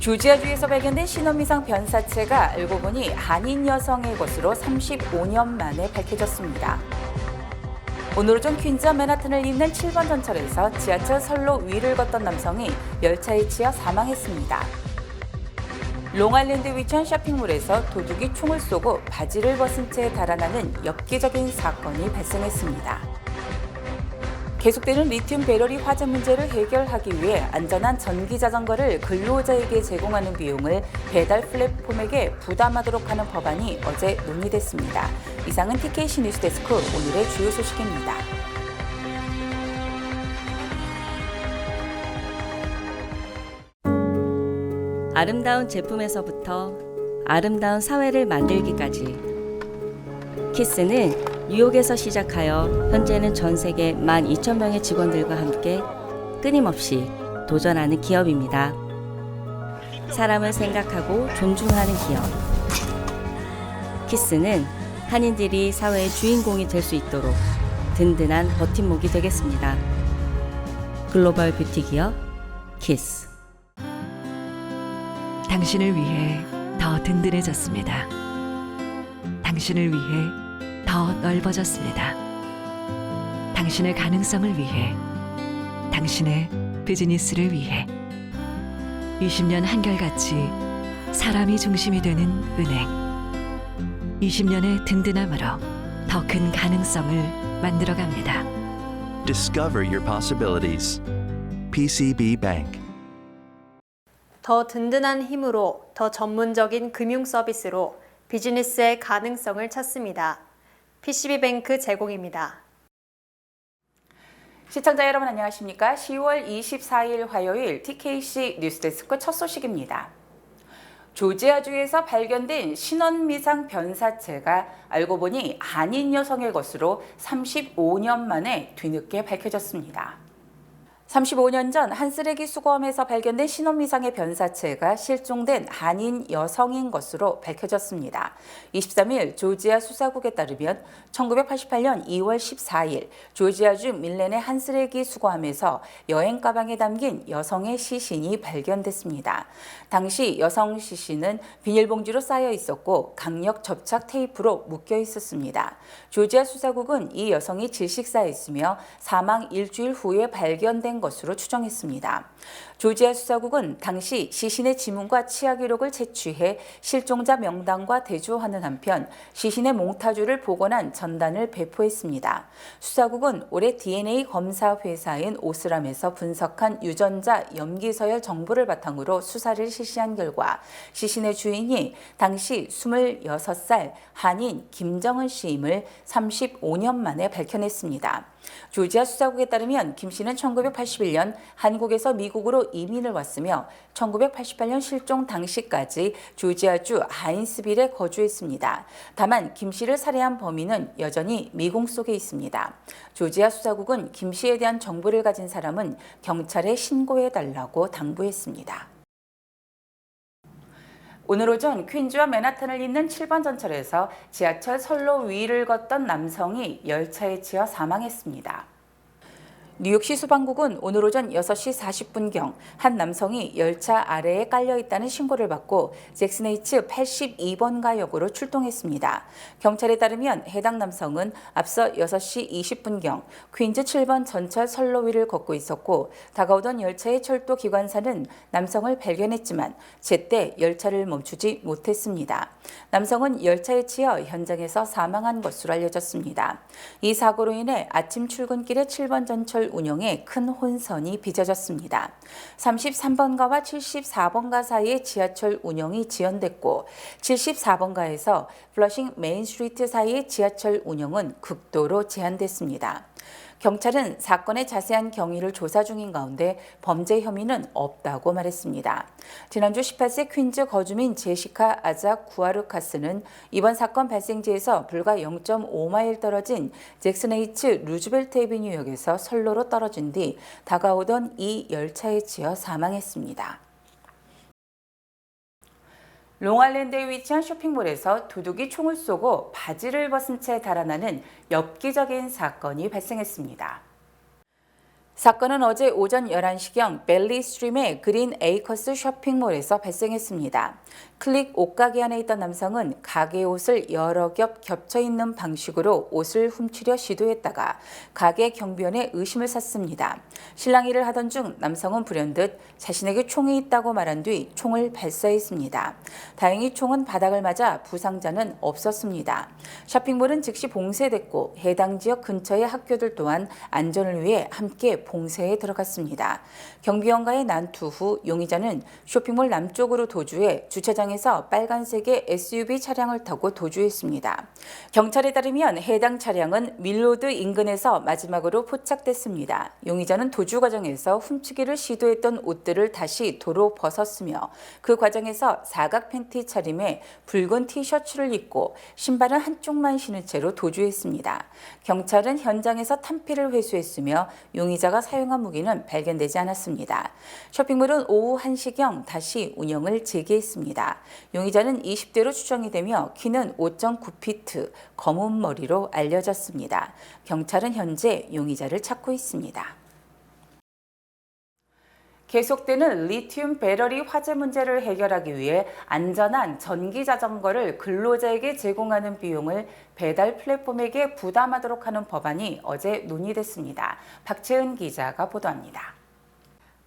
조지아주에서 발견된 신원미상 변사체가 알고 보니 한인 여성의 것으로 35년 만에 밝혀졌습니다. 오늘 오전 퀸즈와 맨하튼을 잇는 7번 전철에서 지하철 선로 위를 걷던 남성이 열차에 치여 사망했습니다. 롱아일랜드에 위치한 쇼핑몰에서 도둑이 총을 쏘고 바지를 벗은 채 달아나는 엽기적인 사건이 발생했습니다. 계속되는 리튬 배터리 화재 문제를 해결하기 위해 안전한 전기 자전거를 근로자에게 제공하는 비용을 배달 플랫폼에게 부담하도록 하는 법안이 어제 논의됐습니다. 이상은 TKC 뉴스데스크 오늘의 주요 소식입니다. 아름다운 제품에서부터 아름다운 사회를 만들기까지 키스는 뉴욕에서 시작하여 현재는 전 세계 12,000명의 직원들과 함께 끊임없이 도전하는 기업입니다. 사람을 생각하고 존중하는 기업. 키스는 한인들이 사회의 주인공이 될 수 있도록 든든한 버팀목이 되겠습니다. 글로벌 뷰티 기업 키스. 당신을 위해 더 든든해졌습니다. 당신을 위해 더 넓어졌습니다. 당신의 가능성을 위해, 당신의 비즈니스를 위해 20년 한결같이 사람이 중심이 되는 은행. 20년의 든든함으로 더 큰 가능성을 만들어갑니다. Discover your possibilities. PCB Bank. 더 든든한 힘으로 더 전문적인 금융 서비스로 비즈니스의 가능성을 찾습니다. PCB뱅크 제공입니다. 시청자 여러분 안녕하십니까? 10월 24일 화요일 TKC 뉴스데스크 첫 소식입니다. 조지아주에서 발견된 신원미상 변사체가 알고 보니 한인 여성의 것으로 35년 만에 뒤늦게 밝혀졌습니다. 35년 전 한 쓰레기 수거함에서 발견된 신원미상의 변사체가 실종된 한인 여성인 것으로 밝혀졌습니다. 23일 조지아 수사국에 따르면 1988년 2월 14일 조지아주 밀렌의 한 쓰레기 수거함에서 여행 가방에 담긴 여성의 시신이 발견됐습니다. 당시 여성 시신은 비닐봉지로 쌓여 있었고 강력 접착 테이프로 묶여 있었습니다. 조지아 수사국은 이 여성이 질식사했으며 사망 일주일 후에 발견된 것으로 추정했습니다. 조지아 수사국은 당시 시신의 지문과 치아 기록을 채취해 실종자 명단과 대조하는 한편 시신의 몽타주를 복원한 전단을 배포했습니다. 수사국은 올해 DNA 검사 회사인 오스람에서 분석한 유전자 염기서열 정보를 바탕으로 수사를 실시한 결과 시신의 주인이 당시 26살 한인 김정은 씨임을 35년 만에 밝혀냈습니다. 조지아 수사국에 따르면 김 씨는 1981년 한국에서 미국으로 이민을 왔으며 1988년 실종 당시까지 조지아주 하인스빌에 거주했습니다. 다만 김 씨를 살해한 범인은 여전히 미궁 속에 있습니다. 조지아 수사국은 김 씨에 대한 정보를 가진 사람은 경찰에 신고해달라고 당부했습니다. 오늘 오전 퀸즈와 맨하튼을 잇는 7번 전철에서 지하철 선로 위를 걷던 남성이 열차에 치여 사망했습니다. 뉴욕시 수방국은 오늘 오전 6시 40분경 한 남성이 열차 아래에 깔려있다는 신고를 받고 잭슨 H 82번가 역으로 출동했습니다. 경찰에 따르면 해당 남성은 앞서 6시 20분경 퀸즈 7번 전철 선로 위를 걷고 있었고 다가오던 열차의 철도 기관사는 남성을 발견했지만 제때 열차를 멈추지 못했습니다. 남성은 열차에 치여 현장에서 사망한 것으로 알려졌습니다. 이 사고로 인해 아침 출근길의 7번 전철 운영에 큰 혼선이 빚어졌습니다. 33번가와 74번가 사이의 지하철 운영이 지연됐고 74번가에서 플러싱 메인 스트리트 사이의 지하철 운영은 극도로 제한됐습니다. 경찰은 사건의 자세한 경위를 조사 중인 가운데 범죄 혐의는 없다고 말했습니다. 지난주 18세 퀸즈 거주민 제시카 아자 구아르카스는 이번 사건 발생지에서 불과 0.5마일 떨어진 잭슨 H 루즈벨트 애비뉴역에서 선로로 떨어진 뒤 다가오던 이 열차에 치여 사망했습니다. 롱아일랜드에 위치한 쇼핑몰에서 도둑이 총을 쏘고 바지를 벗은 채 달아나는 엽기적인 사건이 발생했습니다. 사건은 어제 오전 11시경 벨리 스트림의 그린 에이커스 쇼핑몰에서 발생했습니다. 클릭 옷가게 안에 있던 남성은 가게 옷을 여러 겹 겹쳐 있는 방식으로 옷을 훔치려 시도했다가 가게 경비원의 의심을 샀습니다. 실랑이를 하던 중 남성은 불현듯 자신에게 총이 있다고 말한 뒤 총을 발사했습니다. 다행히 총은 바닥을 맞아 부상자는 없었습니다. 쇼핑몰은 즉시 봉쇄됐고 해당 지역 근처의 학교들 또한 안전을 위해 함께 봉쇄에 들어갔습니다. 경비원과의 난투 후 용의자는 쇼핑몰 남쪽으로 도주해 주차장에서 빨간색의 SUV 차량을 타고 도주했습니다. 경찰에 따르면 해당 차량은 밀로드 인근에서 마지막으로 포착됐습니다. 용의자는 도주 과정에서 훔치기를 시도했던 옷들을 다시 도로 벗었으며 그 과정에서 사각 팬티 차림에 붉은 티셔츠를 입고 신발은 한쪽만 신은 채로 도주했습니다. 경찰은 현장에서 탄피를 회수했으며 용의자가 사용한 무기는 발견되지 않았습니다. 쇼핑몰은 오후 1시경 다시 운영을 재개했습니다. 용의자는 20대로 추정이 되며 키는 5.9피트, 검은 머리로 알려졌습니다. 경찰은 현재 용의자를 찾고 있습니다. 계속되는 리튬 배터리 화재 문제를 해결하기 위해 안전한 전기 자전거를 근로자에게 제공하는 비용을 배달 플랫폼에게 부담하도록 하는 법안이 어제 논의됐습니다. 박채은 기자가 보도합니다.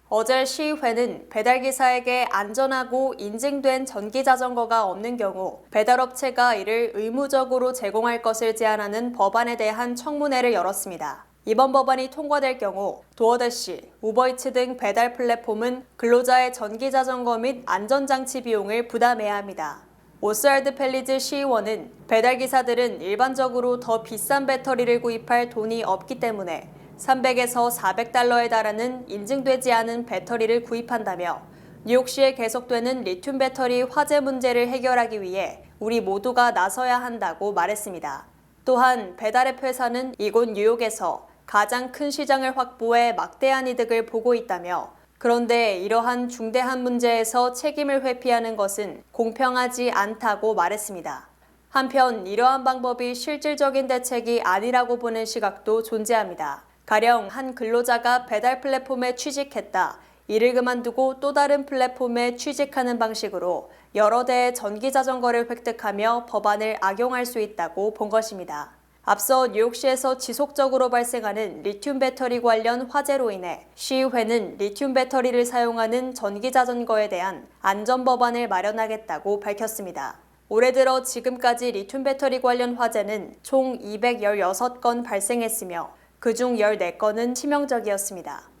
어제 시의회는 배달기사에게 안전하고 인증된 전기자전거가 없는 경우 배달업체가 이를 의무적으로 제공할 것을 제안하는 법안에 대한 청문회를 열었습니다. 이번 법안이 통과될 경우 도어대시, 우버이츠 등 배달 플랫폼은 근로자의 전기자전거 및 안전장치 비용을 부담해야 합니다. 오스왈드 펠리즈 시의원은 배달기사들은 일반적으로 더 비싼 배터리를 구입할 돈이 없기 때문에 300에서 400달러에 달하는 인증되지 않은 배터리를 구입한다며 뉴욕시에 계속되는 리튬 배터리 화재 문제를 해결하기 위해 우리 모두가 나서야 한다고 말했습니다. 또한 배달앱 회사는 이곳 뉴욕에서 가장 큰 시장을 확보해 막대한 이득을 보고 있다며 그런데 이러한 중대한 문제에서 책임을 회피하는 것은 공평하지 않다고 말했습니다. 한편 이러한 방법이 실질적인 대책이 아니라고 보는 시각도 존재합니다. 가령 한 근로자가 배달 플랫폼에 취직했다. 이를 그만두고 또 다른 플랫폼에 취직하는 방식으로 여러 대의 전기자전거를 획득하며 법안을 악용할 수 있다고 본 것입니다. 앞서 뉴욕시에서 지속적으로 발생하는 리튬 배터리 관련 화재로 인해 시의회는 리튬 배터리를 사용하는 전기자전거에 대한 안전법안을 마련하겠다고 밝혔습니다. 올해 들어 지금까지 리튬 배터리 관련 화재는 총 216건 발생했으며 그중 14건은 치명적이었습니다.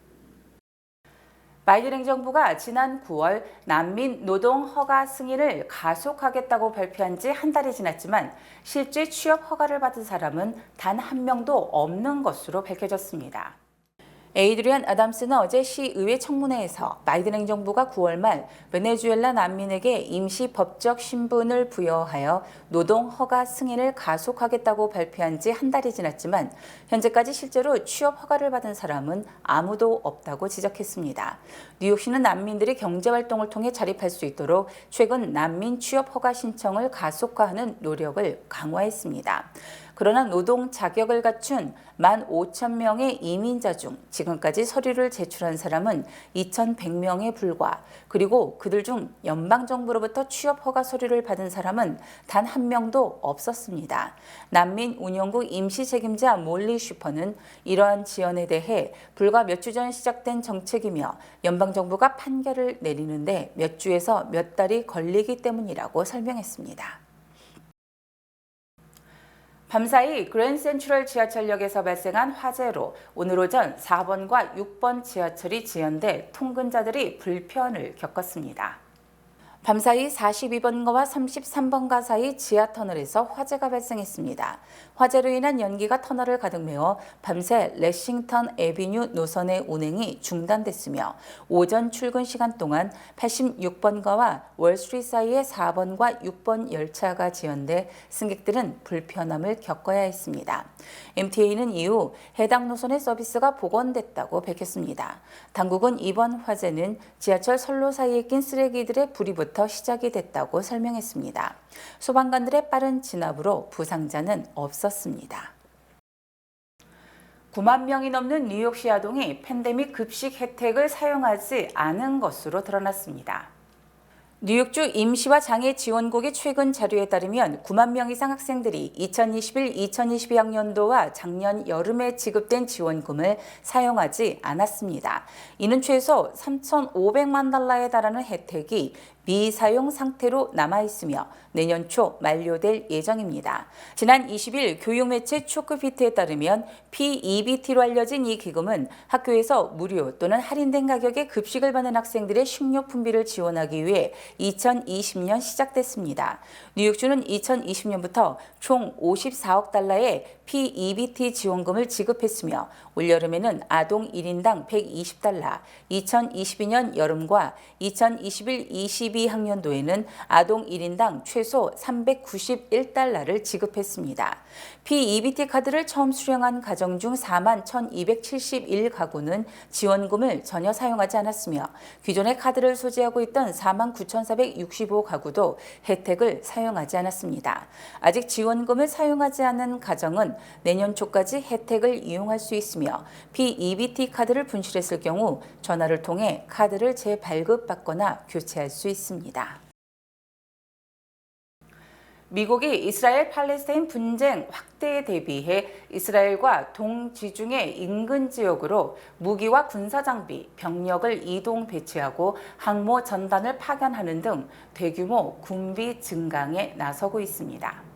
바이든 행정부가 지난 9월 난민 노동 허가 승인을 가속하겠다고 발표한 지 한 달이 지났지만 실제 취업 허가를 받은 사람은 단 한 명도 없는 것으로 밝혀졌습니다. 에이드리안 아담스는 어제 시의회 청문회에서 바이든 행정부가 9월 말 베네수엘라 난민에게 임시 법적 신분을 부여하여 노동 허가 승인을 가속하겠다고 발표한 지 한 달이 지났지만 현재까지 실제로 취업 허가를 받은 사람은 아무도 없다고 지적했습니다. 뉴욕시는 난민들이 경제활동을 통해 자립할 수 있도록 최근 난민 취업 허가 신청을 가속화하는 노력을 강화했습니다. 그러나 노동 자격을 갖춘 15,000명의 이민자 중 지금까지 서류를 제출한 사람은 2,100명에 불과, 그리고 그들 중 연방정부로부터 취업허가 서류를 받은 사람은 단 한 명도 없었습니다. 난민운용국 임시책임자 몰리 슈퍼는 이러한 지연에 대해 불과 몇 주 전 시작된 정책이며 연방정부가 판결을 내리는데 몇 주에서 몇 달이 걸리기 때문이라고 설명했습니다. 밤사이 그랜드 센트럴 지하철역에서 발생한 화재로 오늘 오전 4번과 6번 지하철이 지연돼 통근자들이 불편을 겪었습니다. 밤사이 42번가와 33번가 사이 지하터널에서 화재가 발생했습니다. 화재로 인한 연기가 터널을 가득 메워 밤새 레싱턴 애비뉴 노선의 운행이 중단됐으며 오전 출근 시간 동안 86번가와 월스트리트 사이의 4번과 6번 열차가 지연돼 승객들은 불편함을 겪어야 했습니다. MTA는 이후 해당 노선의 서비스가 복원됐다고 밝혔습니다. 당국은 이번 화재는 지하철 선로 사이에 낀 쓰레기들의 불이부터 시작이 됐다고 설명했습니다. 소방관들의 빠른 진압으로 부상자는 없었습니다. 9만 명이 넘는 뉴욕시 아동이 팬데믹 급식 혜택을 사용하지 않은 것으로 드러났습니다. 뉴욕주 임시와 장애 지원국의 최근 자료에 따르면 9만 명 이상 학생들이 2021-2022학년도와 작년 여름에 지급된 지원금을 사용하지 않았습니다. 이는 최소 3,500만 달러에 달하는 혜택이 미사용 상태로 남아있으며 내년 초 만료될 예정입니다. 지난 20일 교육매체 초크피트에 따르면 PEBT로 알려진 이 기금은 학교에서 무료 또는 할인된 가격의 급식을 받는 학생들의 식료품비를 지원하기 위해 2020년 시작됐습니다. 뉴욕주는 2020년부터 총 54억 달러의 PEBT 지원금을 지급했으며 올여름에는 아동 1인당 120달러, 2022년 여름과 2021-22학년도에는 아동 1인당 최소 391달러를 지급했습니다. PEBT 카드를 처음 수령한 가정 중 4만 1,271가구는 지원금을 전혀 사용하지 않았으며 기존의 카드를 소지하고 있던 4만 9,465가구도 혜택을 사용하지 않았습니다. 아직 지원금을 사용하지 않은 가정은 내년 초까지 혜택을 이용할 수 있으며 PEBT 카드를 분실했을 경우 전화를 통해 카드를 재발급받거나 교체할 수 있습니다. 미국이 이스라엘 팔레스타인 분쟁 확대에 대비해 이스라엘과 동지중해 인근 지역으로 무기와 군사장비, 병력을 이동 배치하고 항모 전단을 파견하는 등 대규모 군비 증강에 나서고 있습니다.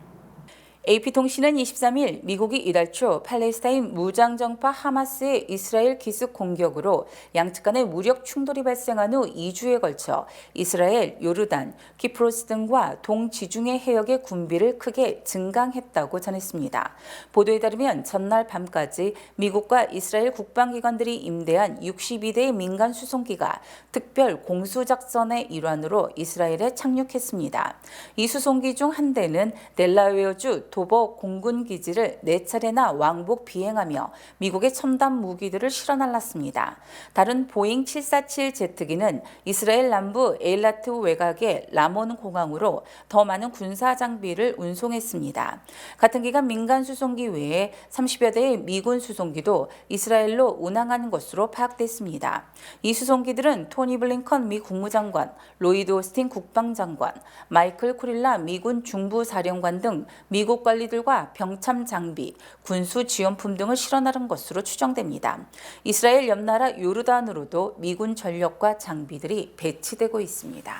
AP통신은 23일 미국이 이달 초 팔레스타인 무장정파 하마스의 이스라엘 기습 공격으로 양측 간의 무력 충돌이 발생한 후 2주에 걸쳐 이스라엘, 요르단, 키프로스 등과 동지중해 해역의 군비를 크게 증강했다고 전했습니다. 보도에 따르면 전날 밤까지 미국과 이스라엘 국방기관들이 임대한 62대의 민간 수송기가 특별 공수작전의 일환으로 이스라엘에 착륙했습니다. 이 수송기 중 한 대는 델라웨어주 도버 공군 기지를 4차례나 왕복 비행하며 미국의 첨단 무기들을 실어 날랐습니다. 다른 보잉 747 제트기는 이스라엘 남부 에일라트 외곽의 라몬 공항으로 더 많은 군사 장비를 운송했습니다. 같은 기간 민간 수송기 외에 30여 대의 미군 수송기도 이스라엘로 운항한 것으로 파악됐습니다. 이 수송기들은 토니 블링컨 미 국무장관, 로이드 오스틴 국방장관, 마이클 쿠릴라 미군 중부사령관 등 미국 관리들과 병참 장비, 군수 지원품 등을 실어 나른 것으로 추정됩니다. 이스라엘 옆나라 요르단으로도 미군 전력과 장비들이 배치되고 있습니다.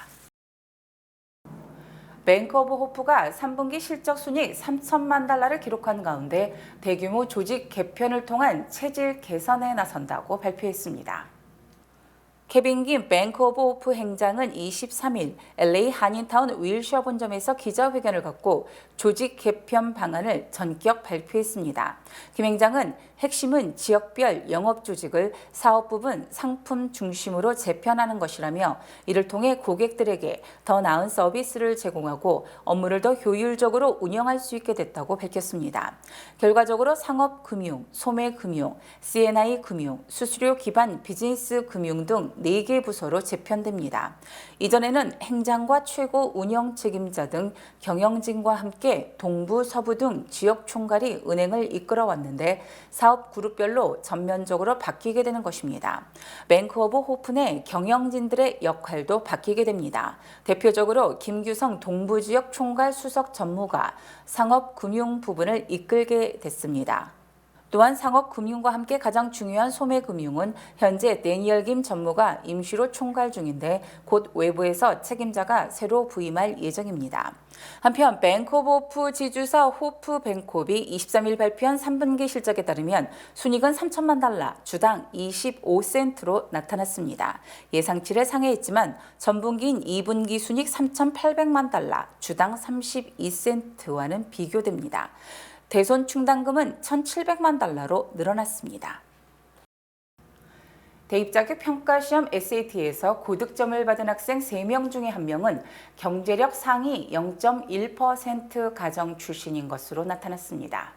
뱅크 오브 호프가 3분기 실적 순이익 3천만 달러를 기록한 가운데 대규모 조직 개편을 통한 체질 개선에 나선다고 발표했습니다. 케빈 김 뱅크 오브 호프 행장은 23일 LA 한인타운 윌셔 본점에서 기자회견을 갖고 조직 개편 방안을 전격 발표했습니다. 김 행장은 핵심은 지역별 영업 조직을 사업 부분 상품 중심으로 재편하는 것이라며 이를 통해 고객들에게 더 나은 서비스를 제공하고 업무를 더 효율적으로 운영할 수 있게 됐다고 밝혔습니다. 결과적으로 상업금융, 소매금융, C&I 금융, 수수료 기반 비즈니스 금융 등 4개 부서로 재편됩니다. 이전에는 행장과 최고 운영 책임자 등 경영진과 함께 동부, 서부 등 지역 총괄이 은행을 이끌어왔는데 사업 그룹별로 전면적으로 바뀌게 되는 것입니다. 뱅크 오브 호프 내 경영진들의 역할도 바뀌게 됩니다. 대표적으로 김규성 동부지역 총괄 수석 전무가 상업금융 부분을 이끌게 됐습니다. 또한 상업금융과 함께 가장 중요한 소매금융은 현재 데니얼 김 전무가 임시로 총괄 중인데 곧 외부에서 책임자가 새로 부임할 예정입니다. 한편 뱅크 오브 호프 지주사 호프 뱅콥이 23일 발표한 3분기 실적에 따르면 순이익은 3천만 달러, 주당 25센트로 나타났습니다. 예상치를 상회했지만 전분기인 2분기 순이익 3,800만 달러, 주당 32센트와는 비교됩니다. 대손 충당금은 1,700만 달러로 늘어났습니다. 대입자격 평가시험 SAT에서 고득점을 받은 학생 3명 중에 1명은 경제력 상위 0.1% 가정 출신인 것으로 나타났습니다.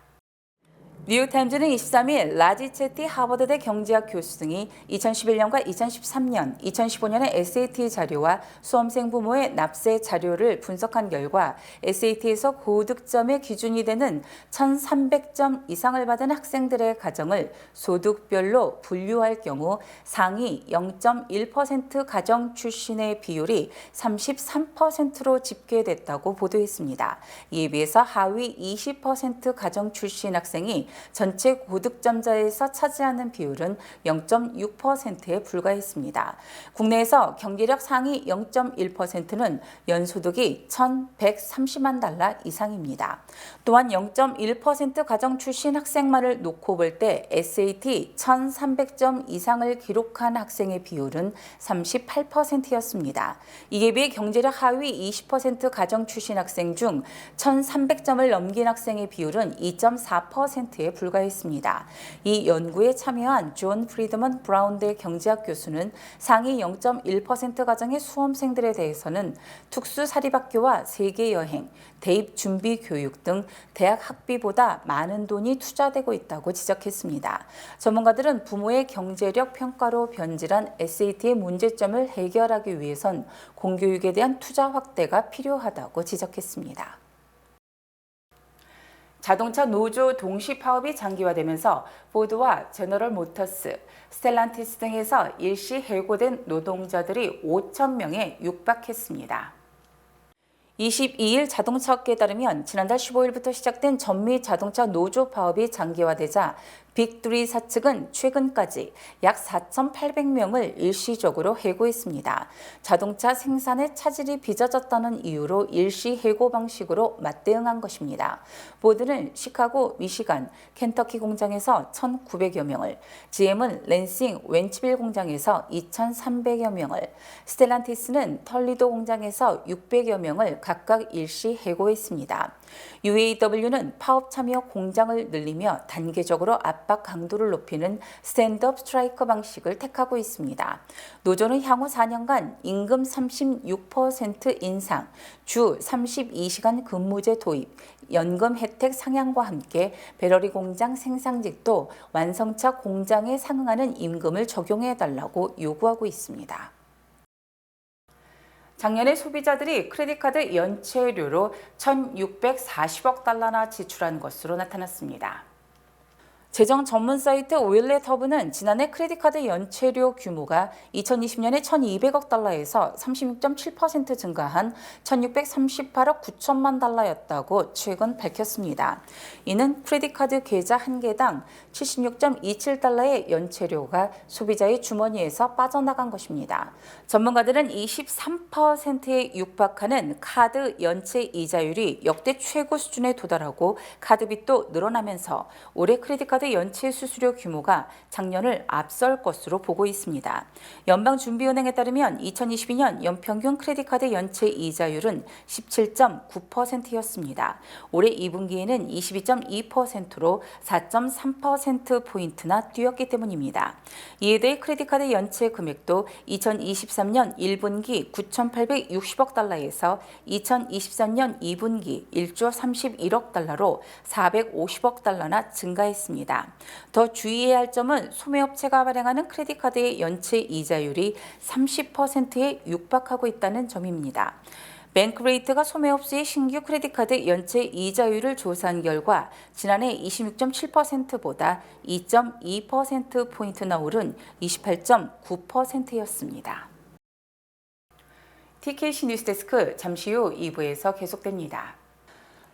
뉴욕타임즈는 23일 라지 채티 하버드대 경제학 교수 등이 2011년과 2013년, 2015년의 SAT 자료와 수험생 부모의 납세 자료를 분석한 결과 SAT에서 고득점의 기준이 되는 1,300점 이상을 받은 학생들의 가정을 소득별로 분류할 경우 상위 0.1% 가정 출신의 비율이 33%로 집계됐다고 보도했습니다. 이에 비해서 하위 20% 가정 출신 학생이 전체 고득점자에서 차지하는 비율은 0.6%에 불과했습니다. 국내에서 경제력 상위 0.1%는 연소득이 1,130만 달러 이상입니다. 또한 0.1% 가정 출신 학생만을 놓고 볼 때 SAT 1,300점 이상을 기록한 학생의 비율은 38%였습니다. 이에 비해 경제력 하위 20% 가정 출신 학생 중 1,300점을 넘긴 학생의 비율은 2.4%에 불과했습니다. 이 연구에 참여한 존 프리드먼 브라운대 경제학 교수는 상위 0.1% 가정의 수험생들에 대해서는 특수 사립학교와 세계 여행, 대입 준비 교육 등 대학 학비보다 많은 돈이 투자되고 있다고 지적했습니다. 전문가들은 부모의 경제력 평가로 변질한 SAT의 문제점을 해결하기 위해선 공교육에 대한 투자 확대가 필요하다고 지적했습니다. 자동차 노조 동시 파업이 장기화되면서 포드와 제너럴 모터스, 스텔란티스 등에서 일시 해고된 노동자들이 5,000명에 육박했습니다. 22일 자동차업계에 따르면 지난달 15일부터 시작된 전미 자동차 노조 파업이 장기화되자 빅3 사측은 최근까지 약 4,800명을 일시적으로 해고했습니다. 자동차 생산에 차질이 빚어졌다는 이유로 일시 해고 방식으로 맞대응한 것입니다. 포드는 시카고, 미시간, 켄터키 공장에서 1,900여 명을, GM은 랜싱, 웬치빌 공장에서 2,300여 명을, 스텔란티스는 털리도 공장에서 600여 명을 각각 일시 해고했습니다. UAW는 파업 참여 공장을 늘리며 단계적으로 압박 강도를 높이는 스탠드업 스트라이커 방식을 택하고 있습니다. 노조는 향후 4년간 임금 36% 인상, 주 32시간 근무제 도입, 연금 혜택 상향과 함께 배러리 공장 생산직도 완성차 공장에 상응하는 임금을 적용해달라고 요구하고 있습니다. 작년에 소비자들이 크레딧카드 연체료로 1,640억 달러나 지출한 것으로 나타났습니다. 재정 전문 사이트 윌렛허브는 지난해 크레딧카드 연체료 규모가 2020년에 1,200억 달러에서 36.7% 증가한 1,638억 9천만 달러였다고 최근 밝혔습니다. 이는 크레딧카드 계좌 한 개당 76.27달러의 연체료가 소비자의 주머니에서 빠져나간 것입니다. 전문가들은 23%에 육박하는 카드 연체 이자율이 역대 최고 수준에 도달하고 카드빚도 늘어나면서 올해 크레딧카드 연체 수수료 규모가 작년을 앞설 것으로 보고 있습니다. 연방준비은행에 따르면 2022년 연평균 크레딧카드 연체 이자율은 17.9%였습니다. 올해 2분기에는 22.2%로 4.3%포인트나 뛰었기 때문입니다. 이에 대해 크레딧카드 연체 금액도 2023년 1분기 9,860억 달러에서 2023년 2분기 1조 31억 달러로 450억 달러나 증가했습니다. 더 주의해야 할 점은 소매업체가 발행하는 크레딧카드의 연체 이자율이 30%에 육박하고 있다는 점입니다. 뱅크레이트가 소매업체의 신규 크레딧카드 연체 이자율을 조사한 결과 지난해 26.7%보다 2.2%포인트나 오른 28.9%였습니다. TKC 뉴스데스크 잠시 후 2부에서 계속됩니다.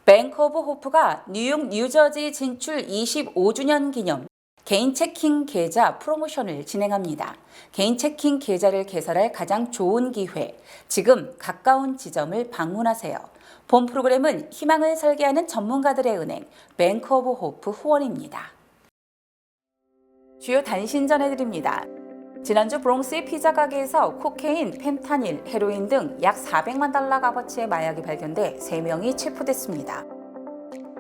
뱅크 오브 호프가 뉴욕, 뉴저지 진출 25주년 기념 개인 체킹 계좌 프로모션을 진행합니다. 개인 체킹 계좌를 개설할 가장 좋은 기회, 지금 가까운 지점을 방문하세요. 본 프로그램은 희망을 설계하는 전문가들의 은행, 뱅크 오브 호프 후원입니다. 주요 단신 전해드립니다. 지난주 브롱스의 피자 가게에서 코케인, 펜타닐, 헤로인 등 약 400만 달러 값어치의 마약이 발견돼 3명이 체포됐습니다.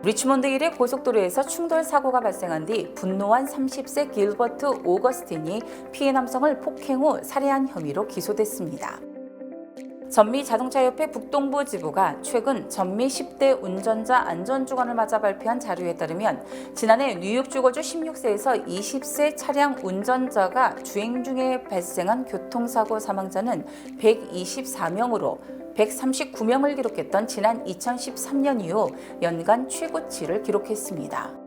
리치몬드 일의 고속도로에서 충돌 사고가 발생한 뒤 분노한 30세 길버트 오거스틴이 피해 남성을 폭행 후 살해한 혐의로 기소됐습니다. 전미자동차협회 북동부 지부가 최근 전미 10대 운전자 안전주간을 맞아 발표한 자료에 따르면 지난해 뉴욕 주거주 16세에서 20세 차량 운전자가 주행 중에 발생한 교통사고 사망자는 124명으로 139명을 기록했던 지난 2013년 이후 연간 최고치를 기록했습니다.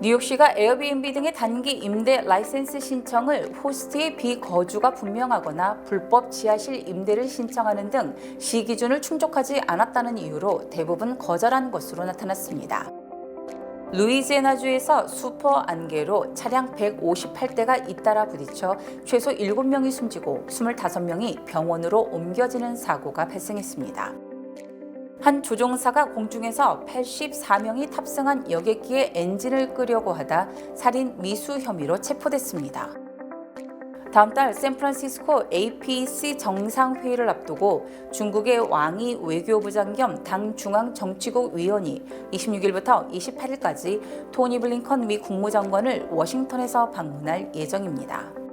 뉴욕시가 에어비앤비 등의 단기 임대 라이센스 신청을 호스트의 비거주가 분명하거나 불법 지하실 임대를 신청하는 등 시 기준을 충족하지 않았다는 이유로 대부분 거절한 것으로 나타났습니다. 루이지애나주에서 슈퍼 안개로 차량 158대가 잇따라 부딪혀 최소 7명이 숨지고 25명이 병원으로 옮겨지는 사고가 발생했습니다. 한 조종사가 공중에서 84명이 탑승한 여객기의 엔진을 끄려고 하다 살인 미수 혐의로 체포됐습니다. 다음 달 샌프란시스코 APEC 정상회의를 앞두고 중국의 왕이 외교부장 겸 당 중앙정치국 위원이 26일부터 28일까지 토니 블링컨 미 국무장관을 워싱턴에서 방문할 예정입니다.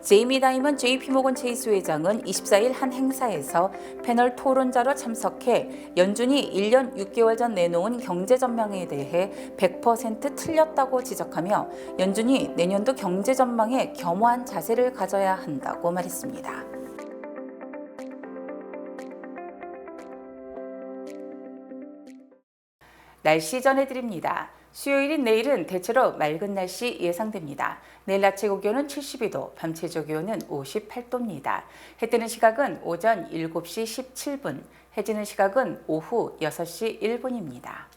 제이미 다이먼 JP모건 체이스 회장은 24일 한 행사에서 패널 토론자로 참석해 연준이 1년 6개월 전 내놓은 경제 전망에 대해 100% 틀렸다고 지적하며 연준이 내년도 경제 전망에 겸허한 자세를 가져야 한다고 말했습니다. 날씨 전해드립니다. 수요일인 내일은 대체로 맑은 날씨 예상됩니다. 내일 낮 최고 기온은 72도, 밤 최저 기온은 58도입니다. 해 뜨는 시각은 오전 7시 17분, 해 지는 시각은 오후 6시 1분입니다.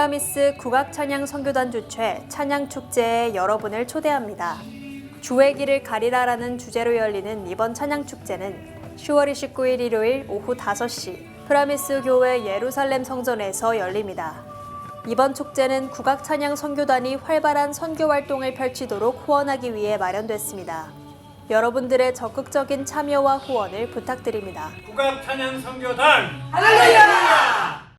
프라미스 국악찬양 선교단 주최 찬양축제에 여러분을 초대합니다. 주의 길을 가리라라는 주제로 열리는 이번 찬양축제는 10월 29일 일요일 오후 5시 프라미스 교회 예루살렘 성전에서 열립니다. 이번 축제는 국악찬양 선교단이 활발한 선교 활동을 펼치도록 후원하기 위해 마련됐습니다. 여러분들의 적극적인 참여와 후원을 부탁드립니다. 국악찬양 선교단 할렐루야!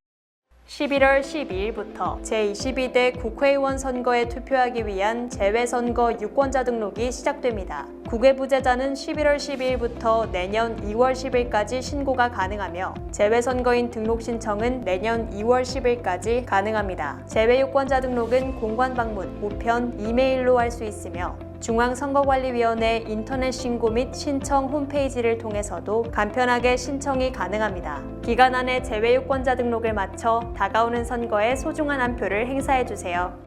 11월 12일부터 제22대 국회의원 선거에 투표하기 위한 재외선거 유권자 등록이 시작됩니다. 국외부재자는 11월 12일부터 내년 2월 10일까지 신고가 가능하며 재외선거인 등록 신청은 내년 2월 10일까지 가능합니다. 재외유권자 등록은 공관 방문, 우편, 이메일로 할 수 있으며 중앙선거관리위원회 인터넷 신고 및 신청 홈페이지를 통해서도 간편하게 신청이 가능합니다. 기간 안에 재외유권자 등록을 마쳐 다가오는 선거에 소중한 한 표를 행사해주세요.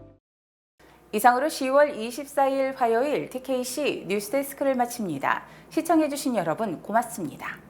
이상으로 10월 24일 화요일 TKC 뉴스데스크를 마칩니다. 시청해주신 여러분 고맙습니다.